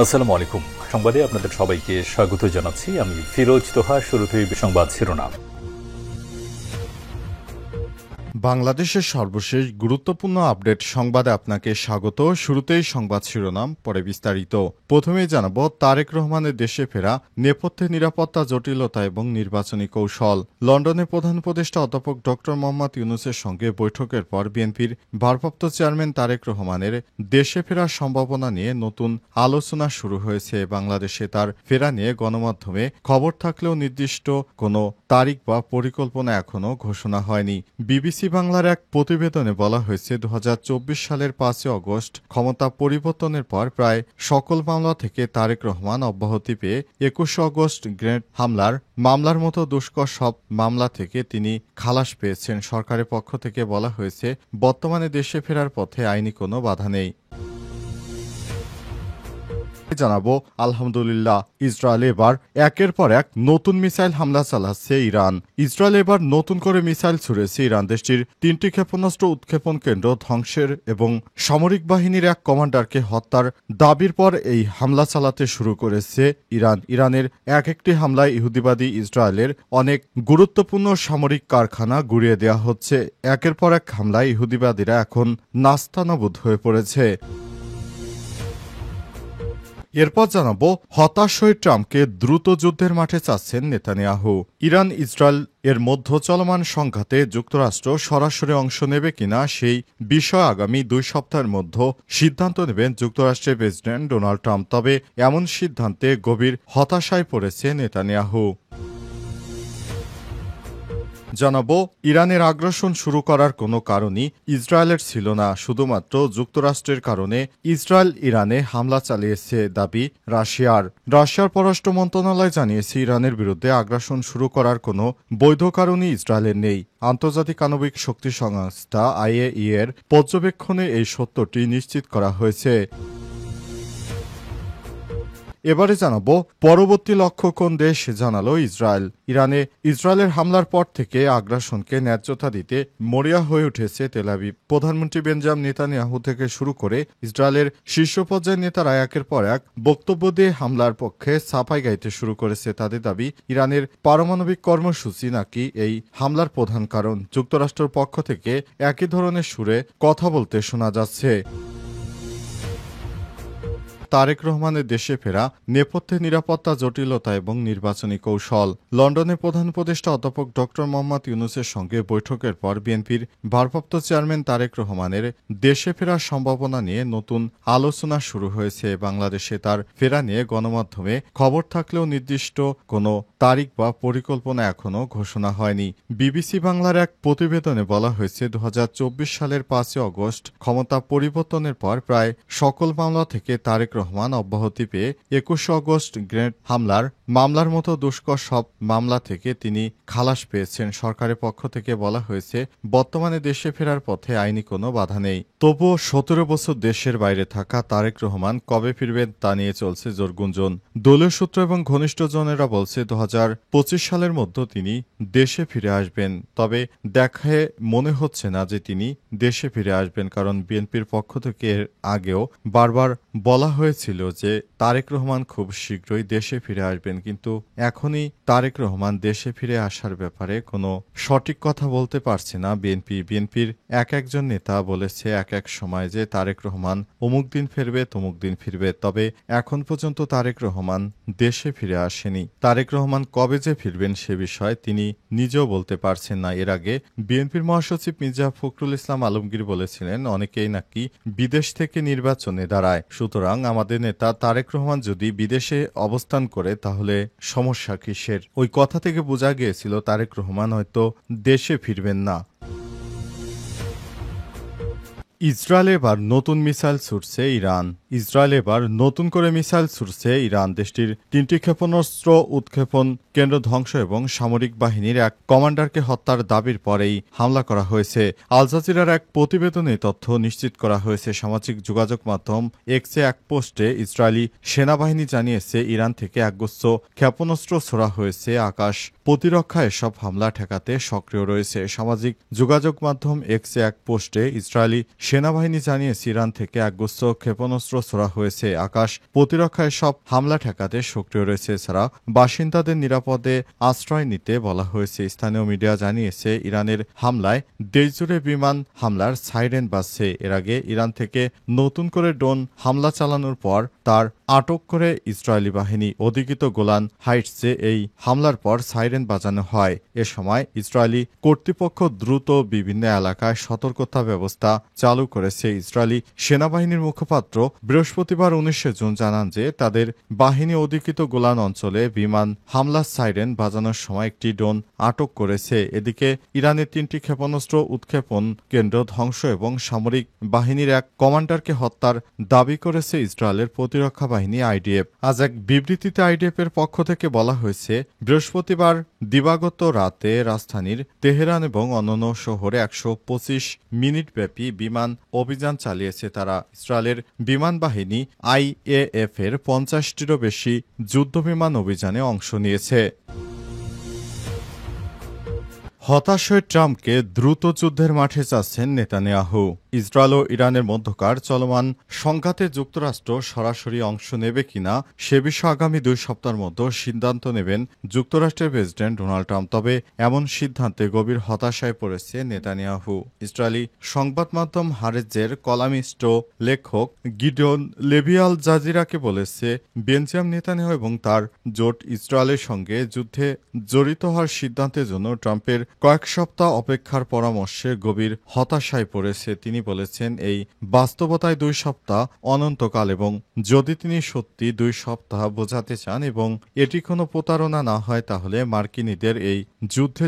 আসসালামু আলাইকুম। সংবাদে আপনাদের সবাইকে স্বাগত জানাচ্ছি। আমি ফিরোজ তোহা। শুরুতেই সংবাদ শিরোনাম। বাংলাদেশের সর্বশেষ গুরুত্বপূর্ণ আপডেট সংবাদে আপনাকে স্বাগত। শুরুতেই সংবাদ শিরোনাম, পরে বিস্তারিত। প্রথমেই জানাবো তারেক রহমানের দেশে ফেরা, নেপথ্যে নিরাপত্তা জটিলতা এবং নির্বাচনী কৌশল। লন্ডনে প্রধান উপদেষ্টা অধ্যাপক ড মোহাম্মদ ইউনূসের সঙ্গে বৈঠকের পর বিএনপির ভারপ্রাপ্ত চেয়ারম্যান তারেক রহমানের দেশে ফেরার সম্ভাবনা নিয়ে নতুন আলোচনা শুরু হয়েছে। বাংলাদেশে তার ফেরা নিয়ে গণমাধ্যমে খবর থাকলেও নির্দিষ্ট কোনো তারিখ বা পরিকল্পনা এখনও ঘোষণা হয়নি। বিবিসি বাংলার এক প্রতিবেদনে বলা হয়েছে ২০২৪ সালের ৫ আগস্ট ক্ষমতা পরিবর্তনের পর প্রায় সকল মামলা থেকে তারেক রহমান অব্যাহতি পেয়ে ২১ আগস্ট গ্রেনেড মামলার মতো দুষ্কর সব মামলা থেকে তিনি খালাস পেয়েছেন। সরকারের পক্ষ থেকে বলা হয়েছে বর্তমানে দেশে ফেরার পথে আইনি কোনো বাধা নেই। জানাবো আলহামদুলিল্লাহ, ইসরায়েল এবার একের পর এক নতুন মিসাইল হামলা চালাচ্ছে ইরান। ইসরায়েল এবার নতুন করে মিসাইল ছুড়েছে ইরান। দেশটির ৩টি ক্ষেপণাস্ত্র উৎক্ষেপণ কেন্দ্র ধ্বংসের এবং সামরিক বাহিনীর এক কমান্ডারকে হত্যার দাবির পর এই হামলা চালাতে শুরু করেছে ইরান। ইরানের একটি হামলায় ইহুদিবাদী ইসরায়েলের অনেক গুরুত্বপূর্ণ সামরিক কারখানা গুঁড়িয়ে দেওয়া হচ্ছে। একের পর এক হামলায় ইহুদিবাদীরা এখন নাস্তানাবুদ হয়ে পড়েছে। এরপর জানাবো হতাশ হয়ে ট্রাম্পকে দ্রুত যুদ্ধের মাঠে চাচ্ছেন নেতানিয়াহু। ইরান ইসরায়েল এর মধ্যে চলমান সংঘাতে যুক্তরাষ্ট্র সরাসরি অংশ নেবে কিনা সেই বিষয়ে আগামী ২ সপ্তাহের মধ্যে সিদ্ধান্ত নেবেন যুক্তরাষ্ট্রের প্রেসিডেন্ট ডোনাল্ড ট্রাম্প। তবে এমন সিদ্ধান্তে গভীর হতাশায় পড়েছে নেতানিয়াহু। জানাবো ইরানের আগ্রাসন শুরু করার কোনো কারণই ইসরায়েলের ছিল না, শুধুমাত্র যুক্তরাষ্ট্রের কারণে ইসরায়েল ইরানে হামলা চালিয়েছে দাবি রাশিয়ার পররাষ্ট্র মন্ত্রণালয় জানিয়েছে ইরানের বিরুদ্ধে আগ্রাসন শুরু করার কোনো বৈধ কারণই ইসরায়েলের নেই। আন্তর্জাতিক আণবিক শক্তি সংস্থা IAEA এর পর্যবেক্ষণে এই সত্যটি নিশ্চিত করা হয়েছে। এবারে জানাবো পরবর্তী লক্ষ্য কোন দেশ, জানালো ইসরায়েল। ইসরায়েলের হামলার পর থেকে আগ্রাসনকে ন্যায্যতা দিতে মরিয়া হয়ে উঠেছে তেল আবিব। প্রধানমন্ত্রী বেঞ্জামিন নেতানিয়াহু থেকে শুরু করে ইসরায়েলের শীর্ষ পর্যায়ের নেতারা একের পর এক বক্তব্য দিয়ে হামলার পক্ষে সাফাই গাইতে শুরু করেছে। তাদের দাবি ইরানের পারমাণবিক কর্মসূচি নাকি এই হামলার প্রধান কারণ। যুক্তরাষ্ট্রের পক্ষ থেকে একই ধরনের সুরে কথা বলতে শোনা যাচ্ছে। তারেক রহমানের দেশে ফেরা, নেপথ্যে নিরাপত্তা জটিলতা এবং নির্বাচনী কৌশল। লন্ডনে প্রধান উপদেষ্টা অধ্যাপক ড মোহাম্মদ ইউনূসের সঙ্গে বৈঠকের পর বিএনপির ভারপ্রাপ্ত চেয়ারম্যান তারেক রহমানের দেশে ফেরার সম্ভাবনা নিয়ে নতুন আলোচনা শুরু হয়েছে। বাংলাদেশে তার ফেরা নিয়ে গণমাধ্যমে খবর থাকলেও নির্দিষ্ট কোনো তারিখ বা পরিকল্পনা এখনও ঘোষণা হয়নি। বিবিসি বাংলার এক প্রতিবেদনে বলা হয়েছে ২০২৪ সালের ৫ আগস্ট ক্ষমতা পরিবর্তনের পর প্রায় সকল মামলা থেকে তারেক রহমান অব্যাহতি পেয়ে ২১ আগস্ট গ্রেনেড মামলার মতো দুষ্কর সব মামলা থেকে তিনি খালাস পেয়েছেন। সরকারের পক্ষ থেকে বলা হয়েছে বর্তমানে দেশে ফেরার পথে আইনি কোনো বাধা নেই। তবুও ১৭ বছর দেশের বাইরে থাকা তারেক রহমান কবে ফিরবেন তা নিয়ে চলছে জোর গুঞ্জন। দলীয় সূত্র এবং ঘনিষ্ঠজনেরা বলছে ২০২৫ সালের মধ্যে তিনি দেশে ফিরে আসবেন। তবে দেখায় মনে হচ্ছে না যে তিনি দেশে ফিরে আসবেন, কারণ বিএনপির পক্ষ থেকে এর আগেও বারবার বলা হয়েছিল যে তারেক রহমান খুব শীঘ্রই দেশে ফিরে আসবেন, কিন্তু এখনই তারেক রহমান দেশে ফিরে আসার ব্যাপারে কোনো সঠিক কথা বলতে পারছে না বিএনপির একজন নেতা বলেছে এক সময় যে তারেক রহমান অমুক দিন ফিরবে তমুক দিন ফিরবে, তবে এখন পর্যন্ত তারেক রহমান দেশে ফিরে আসেনি। তারেক রহমান কবে যে ফিরবেন সে বিষয়ে তিনি নিজেও বলতে পারছেন না। এর আগে বিএনপির মহাসচিব মির্জা ফখরুল ইসলাম আলমগীর বলেছিলেন অনেকেই নাকি বিদেশ থেকে নির্বাচনে দাঁড়ায়, সুতরাং আমাদের নেতা তারেক রহমান যদি বিদেশে অবস্থান করে তাহলে সমস্যা কিসের। ওই কথা থেকে বোঝা গিয়েছিল তারেক রহমান হয়তো দেশে ফিরবেন না। ইসরায়েল এবার নতুন মিসাইল ছুড়ছে ইরান। দেশটির ৩টি ক্ষেপণাস্ত্র উৎক্ষেপণ কেন্দ্র ধ্বংস এবং সামরিক বাহিনীর এক কমান্ডারকে হত্যার দাবির পরেই হামলা করা হয়েছে। আল জাজিরার এক প্রতিবেদনে তথ্য নিশ্চিত করা হয়েছে। সামাজিক যোগাযোগ মাধ্যম এক্সে এক পোস্টে ইসরায়েলি সেনাবাহিনী জানিয়েছে ইরান থেকে একগুচ্ছ ক্ষেপণাস্ত্র ছোড়া হয়েছে। আকাশ প্রতিরক্ষা এসব হামলা ঠেকাতে সক্রিয় রয়েছে। সামাজিক যোগাযোগ মাধ্যম এক্সে এক পোস্টে ইসরায়েলি সেনাবাহিনী জানিয়েছে ইরান থেকে একগুচ্ছ ক্ষেপণাস্ত্র ছোড়া হয়েছে। আকাশ প্রতিরক্ষায় সব হামলা ঠেকাতে সক্রিয় রয়েছে। এছাড়া বাসিন্দাদের নিরাপদে আশ্রয় নিতে বলা হয়েছে। স্থানীয় মিডিয়া জানিয়েছে, ইরানের হামলায় দেশজুড়ে বিমান হামলার সাইরেন বাজছে। এর আগে ইরান থেকে নতুন করে ড্রোন হামলা চালানোর পর তার আটক করে ইসরায়েলি বাহিনী। অধিকৃত গোলান হাইটসে এই হামলার পর সাইরেন বাজানো হয়। এ সময় ইসরায়েলি কর্তৃপক্ষ দ্রুত বিভিন্ন এলাকায় সতর্কতা ব্যবস্থা চালু করেছে। ইসরায়েলি সেনাবাহিনীর মুখপাত্র বৃহস্পতিবার 19 জুন জানান যে তাদের বাহিনী অধিকৃত গোলান অঞ্চলে বিমান হামলার সাইরেন বাজানোর সময় একটি ড্রোন আটক করেছে। এদিকে ইরানের 3টি ক্ষেপণাস্ত্র উৎক্ষেপণ কেন্দ্র ধ্বংস এবং সামরিক বাহিনীর এক কমান্ডারকে হত্যার দাবি করেছে ইসরায়েলের প্রতিরক্ষা বাহিনী আইডিএফ। আজ এক বিবৃতিতে আইডিএফ এর পক্ষ থেকে বলা হয়েছে, বৃহস্পতিবার দিবাগত রাতে রাজধানীর তেহরান এবং অন্যান্য শহরে 125 মিনিট ব্যাপী বিমান অভিযান চালিয়েছে তারা। ইসরায়েলের বিমান বাহিনী আইএএফ এর 50টিরও বেশি যুদ্ধবিমান অভিযানে অংশ নিয়েছে। হতাশ হয়ে ট্রাম্পকে দ্রুত যুদ্ধের মাঠে চাচ্ছেন নেতানিয়াহু। ইসরায়েল ও ইরানের মধ্যকার চলমান সংঘাতে যুক্তরাষ্ট্র সরাসরি অংশ নেবে কিনা সে বিষয়ে আগামী 2 সপ্তাহের মধ্যে সিদ্ধান্ত নেবেন যুক্তরাষ্ট্রের প্রেসিডেন্ট ডোনাল্ড ট্রাম্প। তবে এমন সিদ্ধান্তে গভীর হতাশায় পড়েছে নেতানিয়াহু। ইসরায়েলি সংবাদ মাধ্যম হারেজের কলামিস্ট ও লেখক গিডিয়ন লেভি আল জাজিরাকে বলেছে, বেঞ্জামিন নেতানিয়াহু এবং তার জোট ইসরায়েলের সঙ্গে যুদ্ধে জড়িত হওয়ার সিদ্ধান্তের জন্য ট্রাম্পের কয়েক সপ্তাহ অপেক্ষার পরামর্শে গভীর হতাশায় পড়েছে। তিনি বলেছেন, এই বাস্তবতায় 2 সপ্তাহ অনন্তকাল এবং যদি তিনি সত্যি 2 সপ্তাহ বোঝাতে চান এবং এটি কোনো প্রতারণা না হয়, তাহলে মার্কিনীদের এই যুদ্ধে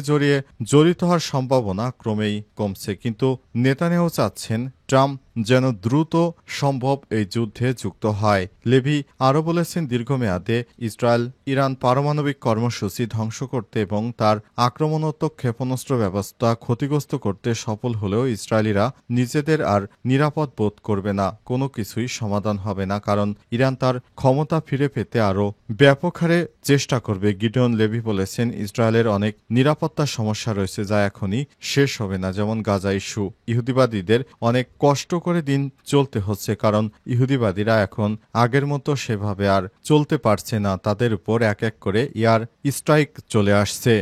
জড়িত হওয়ার সম্ভাবনা ক্রমেই কমছে। কিন্তু নেতানিয়াহু চাচ্ছেন ট্রাম্প যেন দ্রুত সম্ভব এই যুদ্ধে যুক্ত হয়। লেভি আরও বলেছেন, দীর্ঘমেয়াদে ইসরায়েল ইরান পারমাণবিক কর্মসূচি ধ্বংস করতে এবং তার আক্রমণাত্মক ক্ষেপণাস্ত্র ব্যবস্থা ক্ষতিগ্রস্ত করতে সফল হলেও ইসরায়েলিরা নিজেদের আর নিরাপদ বোধ করবে না। কোনো কিছুই সমাধান হবে না, কারণ ইরান তার ক্ষমতা ফিরে পেতে আরও ব্যাপক হারে চেষ্টা করবে। গিডিয়ন লেভি বলেছেন, ইসরায়েলের অনেক নিরাপত্তার সমস্যা রয়েছে যা এখনই শেষ হবে না, যেমন গাজা ইস্যু। ইহুদিবাদীদের অনেক কষ্ট করে দিন চলতে হচ্ছে, কারণ ইহুদিবাদীরা এখন আগের মতো সেভাবে আর চলতে পারছে না। তাদের উপর এক এক করে এয়ার স্ট্রাইক চলে আসছে।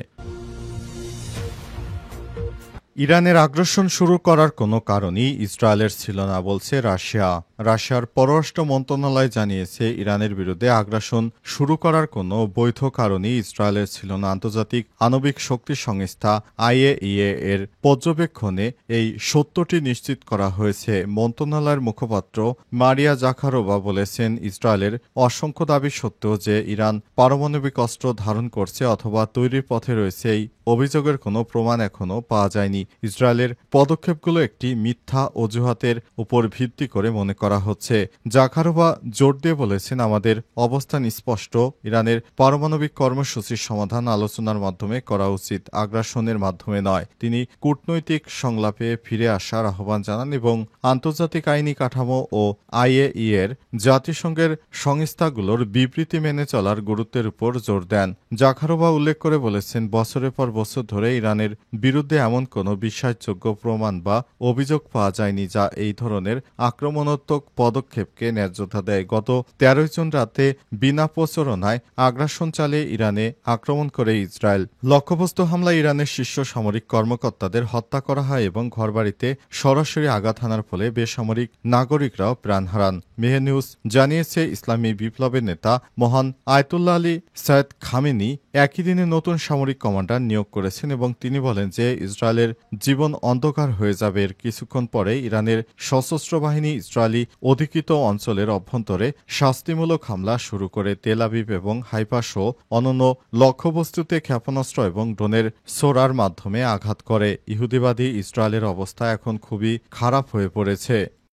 ইরানের আগ্রাসন শুরু করার কোনো কারণই ইসরায়েলের ছিল না বলছে রাশিয়া। রাশিয়ার পররাষ্ট্র মন্ত্রণালয় জানিয়েছে, ইরানের বিরুদ্ধে আগ্রাসন শুরু করার কোনো বৈধ কারণই ইসরায়েলের ছিল না। আন্তর্জাতিক আণবিক শক্তি সংস্থা আইএইএ এর পর্যবেক্ষণে এই সত্যটি নিশ্চিত করা হয়েছে। মন্ত্রণালয়ের মুখপাত্র মারিয়া জাখারোভা বলেছেন, ইসরায়েলের অসংখ্য দাবি সত্ত্বেও যে ইরান পারমাণবিক অস্ত্র ধারণ করছে অথবা তৈরির পথে রয়েছে, এই অভিযোগের কোনো প্রমাণ এখনও পাওয়া যায়নি। ইসরায়েলের পদক্ষেপগুলো একটি মিথ্যা অজুহাতের উপর ভিত্তি করে মনে করা হচ্ছে। জাখারোভা জোর দিয়ে বলেছেন, আমাদের অবস্থান স্পষ্ট, ইরানের পারমাণবিক কর্মসূচির সমাধান আলোচনার মাধ্যমে করা উচিত, আগ্রাসনের মাধ্যমে নয়। তিনি কূটনৈতিক সংলাপে ফিরে আসার আহ্বান জানান এবং আন্তর্জাতিক আইনি কাঠামো ও আইএইএর জাতিসংঘের সংস্থাগুলোর বিবৃতি মেনে চলার গুরুত্বের উপর জোর দেন। জাখারোভা উল্লেখ করে বলেছেন, বছরের পর বছর ধরে ইরানের বিরুদ্ধে এমন কোনো বিশ্বাসযোগ্য প্রমাণ বা অভিযোগ পাওয়া যায়নি যা এই ধরনের আক্রমণাত্মক পদক্ষেপকে ন্যায্যতা দেয়। গত 13 জুন রাতে বিনা প্রচারণায় আগ্রাসন চালিয়ে ইরানে আক্রমণ করে ইসরায়েল। লক্ষ্যবস্তু হামলায় ইরানের শীর্ষ সামরিক কর্মকর্তাদের হত্যা করা হয় এবং ঘরবাড়িতে সরাসরি আঘাত হানার ফলে বেসামরিক নাগরিকরাও প্রাণ হারান। মেহের নিউজ জানিয়েছে, ইসলামী বিপ্লবের নেতা মহান আয়াতুল্লাহ আলী সাইয়েদ খামেনি একই দিনে নতুন সামরিক কমান্ডার নিয়োগ করেছেন এবং তিনি বলেন যে ইসরায়েলের জীবন অন্ধকার হয়ে যাবে। এর কিছুক্ষণ পরে ইরানের সশস্ত্র বাহিনী ইসরায়েলি অধিকৃত অঞ্চলের অভ্যন্তরে শাস্তিমূলক হামলা শুরু করে তেল আবিব এবং হাইফা সহ অন্যান্য লক্ষ্যবস্তুতে ক্ষেপণাস্ত্র এবং ড্রোনের ছোড়ার মাধ্যমে আঘাত করে। ইহুদিবাদী ইসরায়েলের অবস্থা এখন খুবই খারাপ হয়ে পড়েছে।